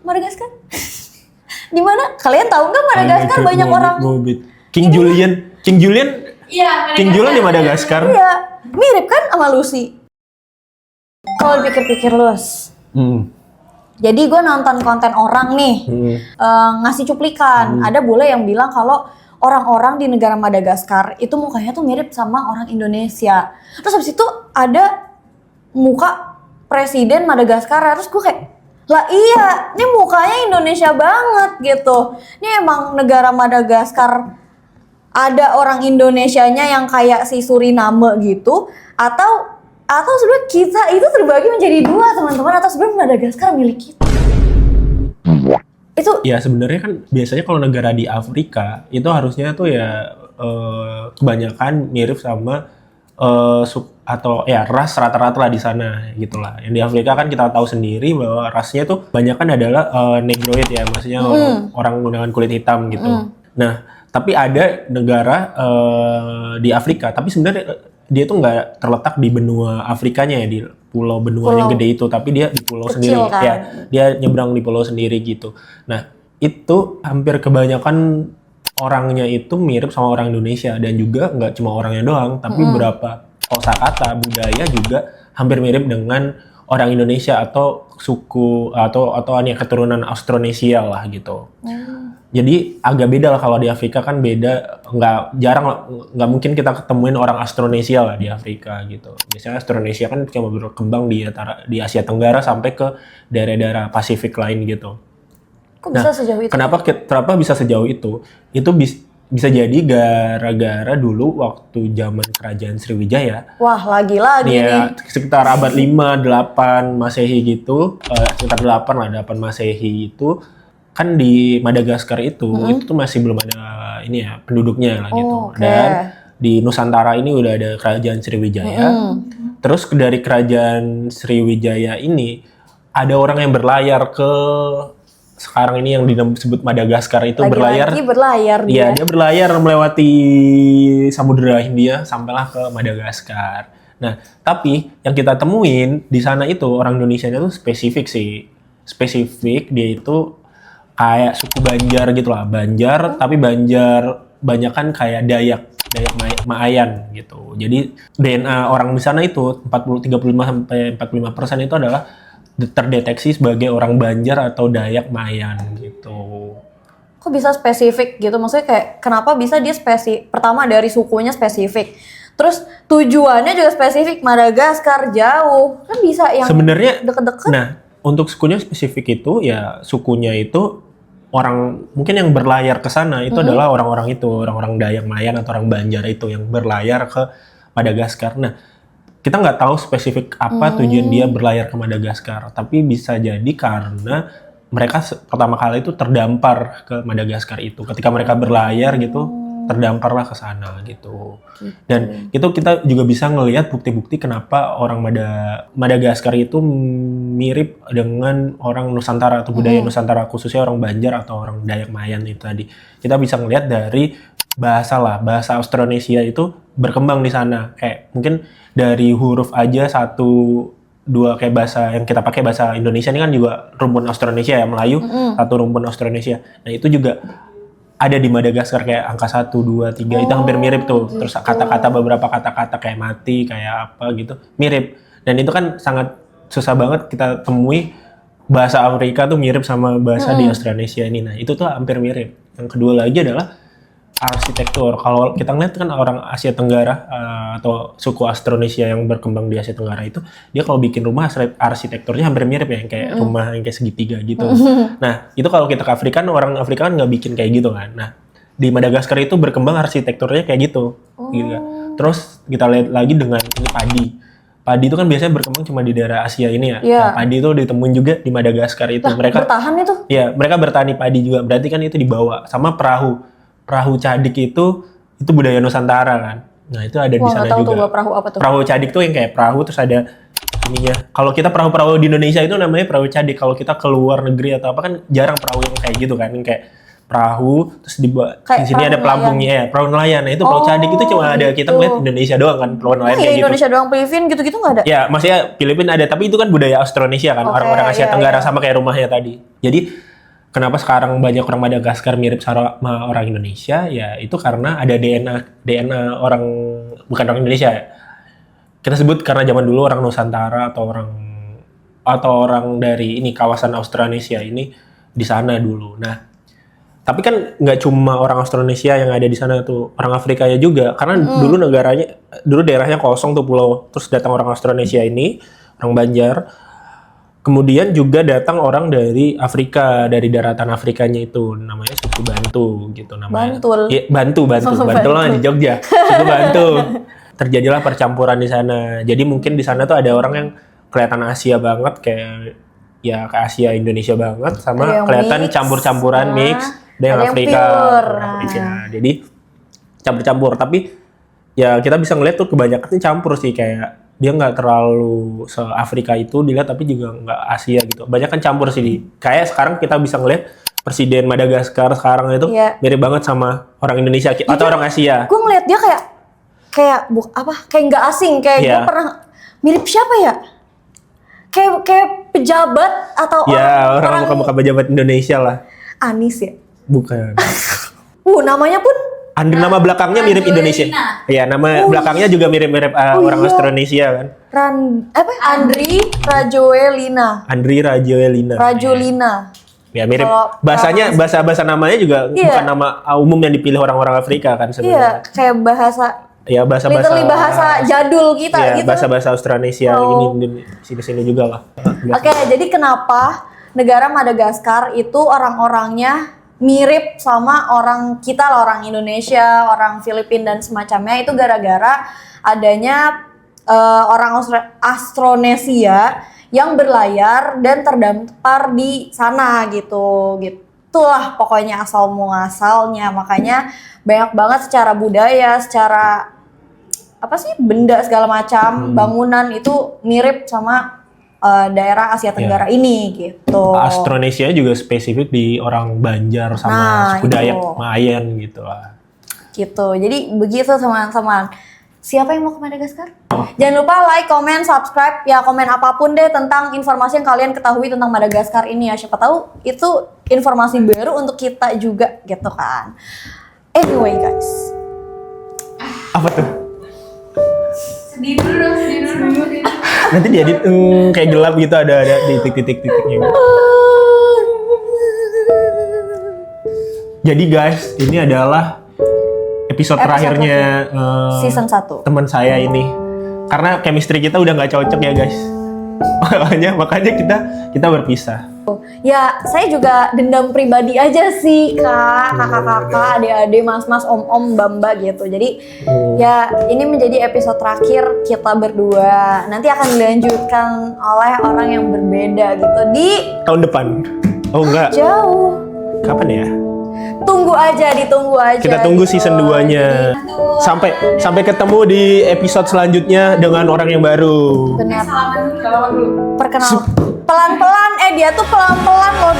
Madagaskar? Di mana? Kalian tahu nggak Madagaskar banyak orang? King Julian. Iya, King Julian di Madagaskar. Iya, mirip kan sama Lucy. Kalau dipikir-pikir Lus. Jadi gue nonton konten orang nih, ngasih cuplikan. Ada bule yang bilang kalau orang-orang di negara Madagaskar itu mukanya tuh mirip sama orang Indonesia. Terus habis itu ada muka presiden Madagaskar, terus gue kayak, lah iya, ini mukanya Indonesia banget gitu. Ini emang negara Madagaskar ada orang Indonesianya yang kayak si Suriname gitu, atau sebenarnya kita itu terbagi menjadi dua teman-teman, atau sebenarnya Madagaskar milik kita. Itu ya sebenarnya kan biasanya kalau negara di Afrika itu harusnya tuh ya kebanyakan mirip sama atau ya ras rata-rata lah di sana gitulah. Yang di Afrika kan kita tahu sendiri bahwa rasnya tuh kebanyakan adalah negroid ya, maksudnya orang dengan kulit hitam gitu. Nah, tapi ada negara di Afrika, tapi sebenarnya dia tuh nggak terletak di benua Afrikanya ya, di benua yang gede itu, tapi dia di pulau kecil sendiri kan? ya, dia nyebrang di pulau sendiri gitu. Nah, itu hampir kebanyakan orangnya itu mirip sama orang Indonesia, dan juga nggak cuma orangnya doang, tapi beberapa kosakata budaya juga hampir mirip dengan orang Indonesia atau suku atau keturunan Austronesia lah gitu. Jadi agak beda lah, kalau di Afrika kan beda, nggak mungkin kita ketemuin orang Austronesia lah di Afrika gitu. Biasanya Austronesia kan cuma berkembang di Asia Tenggara sampai ke daerah-daerah Pasifik lain gitu. kok bisa sejauh itu? Kenapa bisa sejauh itu? Itu bisa jadi gara-gara dulu waktu zaman Kerajaan Sriwijaya. Wah, lagi-lagi nih. Sekitar abad 5-8 Masehi gitu, sekitar 8 Masehi itu, kan di Madagaskar itu tuh masih belum ada ini ya penduduknya lah gitu. Dan di Nusantara ini udah ada Kerajaan Sriwijaya. Terus dari Kerajaan Sriwijaya ini ada orang yang berlayar ke sekarang ini yang disebut Madagaskar itu. Lagi-lagi berlayar dia. Iya, dia berlayar melewati Samudra Hindia sampailah ke Madagaskar. Nah, tapi yang kita temuin di sana itu orang Indonesianya tuh spesifik sih. Spesifik, dia itu kayak suku Banjar gitu lah. Banjar, tapi Banjar banyak kan kayak Dayak Maayan gitu. Jadi DNA orang di sana itu 35-45% itu adalah terdeteksi sebagai orang Banjar atau Dayak Maayan gitu. Kok bisa spesifik gitu? Maksudnya kayak kenapa bisa dia spesifik? Pertama dari sukunya spesifik. Terus tujuannya juga spesifik, Madagaskar jauh. Kan bisa yang sebenarnya deket-deket. Nah, untuk sukunya spesifik itu ya sukunya itu orang mungkin yang berlayar ke sana itu adalah orang-orang Dayak Maayan atau orang Banjar itu yang berlayar ke Madagaskar. Nah, kita nggak tahu spesifik apa tujuan dia berlayar ke Madagaskar, tapi bisa jadi karena mereka pertama kali itu terdampar ke Madagaskar itu. Ketika mereka berlayar gitu, terdamparlah ke sana gitu. Dan itu kita juga bisa ngelihat bukti-bukti kenapa orang Madagaskar itu mirip dengan orang Nusantara atau budaya Nusantara, khususnya orang Banjar atau orang Dayak Maayan itu tadi. Kita bisa ngelihat dari bahasa Austronesia itu berkembang di sana. Kayak mungkin dari huruf aja 1-2 kayak bahasa yang kita pakai bahasa Indonesia ini kan juga rumpun Austronesia ya, Melayu, satu rumpun Austronesia. Nah, itu juga ada di Madagaskar kayak angka 1, 2, 3 itu hampir mirip tuh. Gitu. Terus beberapa kata-kata kayak mati, kayak apa gitu, mirip. Dan itu kan sangat susah banget kita temui bahasa Afrika tuh mirip sama bahasa di Austronesia ini. Nah, itu tuh hampir mirip. Yang kedua lagi adalah arsitektur. Kalau kita ngeliat kan orang Asia Tenggara atau suku Austronesia yang berkembang di Asia Tenggara itu, dia kalau bikin rumah arsitekturnya hampir mirip ya, yang kayak rumah yang kayak segitiga gitu. Nah, itu kalau kita ke Afrika, orang Afrika kan nggak bikin kayak gitu kan. Nah, di Madagaskar itu berkembang arsitekturnya kayak gitu. Gitu kan. Terus kita lihat lagi dengan ini padi. Padi itu kan biasanya berkembang cuma di daerah Asia ini ya. Yeah. Nah, padi itu ditemuin juga di Madagaskar itu. Nah, mereka bertahan itu? Iya, mereka bertani padi juga. Berarti kan itu dibawa sama perahu cadik itu budaya Nusantara kan. Nah, itu ada di sana tahu juga. Tuh, perahu apa tuh? Perahu cadik tuh yang kayak perahu terus ada ininya. Kalau kita perahu-perahu di Indonesia itu namanya perahu cadik. Kalau kita ke luar negeri atau apa kan jarang perahu yang kayak gitu kan, yang kayak perahu, terus di Kayak sini ada perahu pelampungnya ya, perahu nelayan. Nah, itu perahu Cadik itu cuma ada kita gitu. ngeliat Indonesia doang kan, perahu nelayan Iya, kayak gitu. Indonesia doang, Filipina gitu-gitu nggak ada? Ya, maksudnya Filipina ada, tapi itu kan budaya Austronesia kan, Oke, orang-orang Asia iya, Tenggara iya. sama kayak rumahnya tadi. Jadi kenapa sekarang banyak orang Madagaskar mirip sama orang Indonesia? Ya itu karena ada DNA orang, bukan orang Indonesia ya. Kita sebut karena zaman dulu orang Nusantara atau orang dari ini kawasan Austronesia ini di sana dulu. Nah, tapi kan nggak cuma orang Austronesia yang ada di sana tuh, orang Afrika ya juga. Karena dulu daerahnya kosong tuh pulau. Terus datang orang Austronesia ini, orang Banjar. Kemudian juga datang orang dari Afrika, dari daratan Afrikanya itu, namanya suku Bantu gitu namanya. Bantul. Iya, Bantu Oh, Bantul lah Bantu. di Jogja. Suku Bantu. Terjadilah percampuran di sana. Jadi mungkin di sana tuh ada orang yang kelihatan Asia banget, kayak Asia Indonesia banget, Ada sama yang kelihatan mix, campur-campuran nah, mix, ada yang ada yang Afrika, pure. orang Afrika. Jadi campur-campur. Tapi ya kita bisa ngeliat tuh kebanyakan campur sih, kayak dia nggak terlalu se-Afrika itu dilihat, tapi juga nggak Asia gitu. Banyak kan campur sih. Kayak sekarang kita bisa ngeliat Presiden Madagaskar sekarang itu Iya. mirip banget sama orang Indonesia atau orang Asia. Gue ngeliat dia kayak nggak asing, kayak gue Iya. pernah mirip siapa ya? Kayak pejabat atau Ya, orang muka-muka pejabat Indonesia lah. Anies ya. Bukan. Namanya pun Nama belakangnya mirip Indonesia. Iya, nama belakangnya juga mirip-mirip orang iya. Austronesia kan. Andri Rajoelina. Andri Rajoelina. Ya mirip. Kalau Bahasa namanya juga Iya. bukan nama umum yang dipilih orang-orang Afrika kan Iya, sebenarnya. kayak bahasa Ya literally bahasa jadul kita ya, gitu. bahasa Austronesia Oh. ini sini juga lah. Oke, jadi kenapa negara Madagaskar itu orang-orangnya mirip sama orang kita lah, orang Indonesia, orang Filipina dan semacamnya, itu gara-gara adanya orang Austronesia yang berlayar dan terdampar di sana gitu. Itulah pokoknya asal muasalnya. Makanya banyak banget secara budaya, secara benda segala macam, bangunan itu mirip sama daerah Asia Tenggara ini gitu. Austronesia juga spesifik di orang Banjar sama Nah, suku Dayak itu. Mayen gitu lah. Gitu. Jadi begitu teman-teman. Siapa yang mau ke Madagaskar? Jangan lupa like, comment, subscribe, ya komen apapun deh tentang informasi yang kalian ketahui tentang Madagaskar ini ya. Siapa tahu itu informasi baru untuk kita juga gitu kan. Anyway guys. Apa tuh? Sedih dulu. Nanti diedit kayak gelap gitu, ada di titik-titiknya. Jadi guys, ini adalah episode terakhirnya Season 1. teman saya ini. Karena chemistry kita udah nggak cocok ya guys. makanya kita berpisah. Ya, saya juga dendam pribadi aja sih, Kak, kakak-kakak, adik-adik, mas-mas, om-om, mbak-mbak gitu. Jadi, ya ini menjadi episode terakhir kita berdua. Nanti akan dilanjutkan oleh orang yang berbeda gitu di Tahun depan. Oh enggak. jauh. Kapan ya? Ditunggu aja. Kita tunggu gitu. season 2-nya. Sampai ketemu di episode selanjutnya dengan orang yang baru. Benar. Salaman dulu. Perkenal pelan-pelan, dia tuh pelan-pelan loh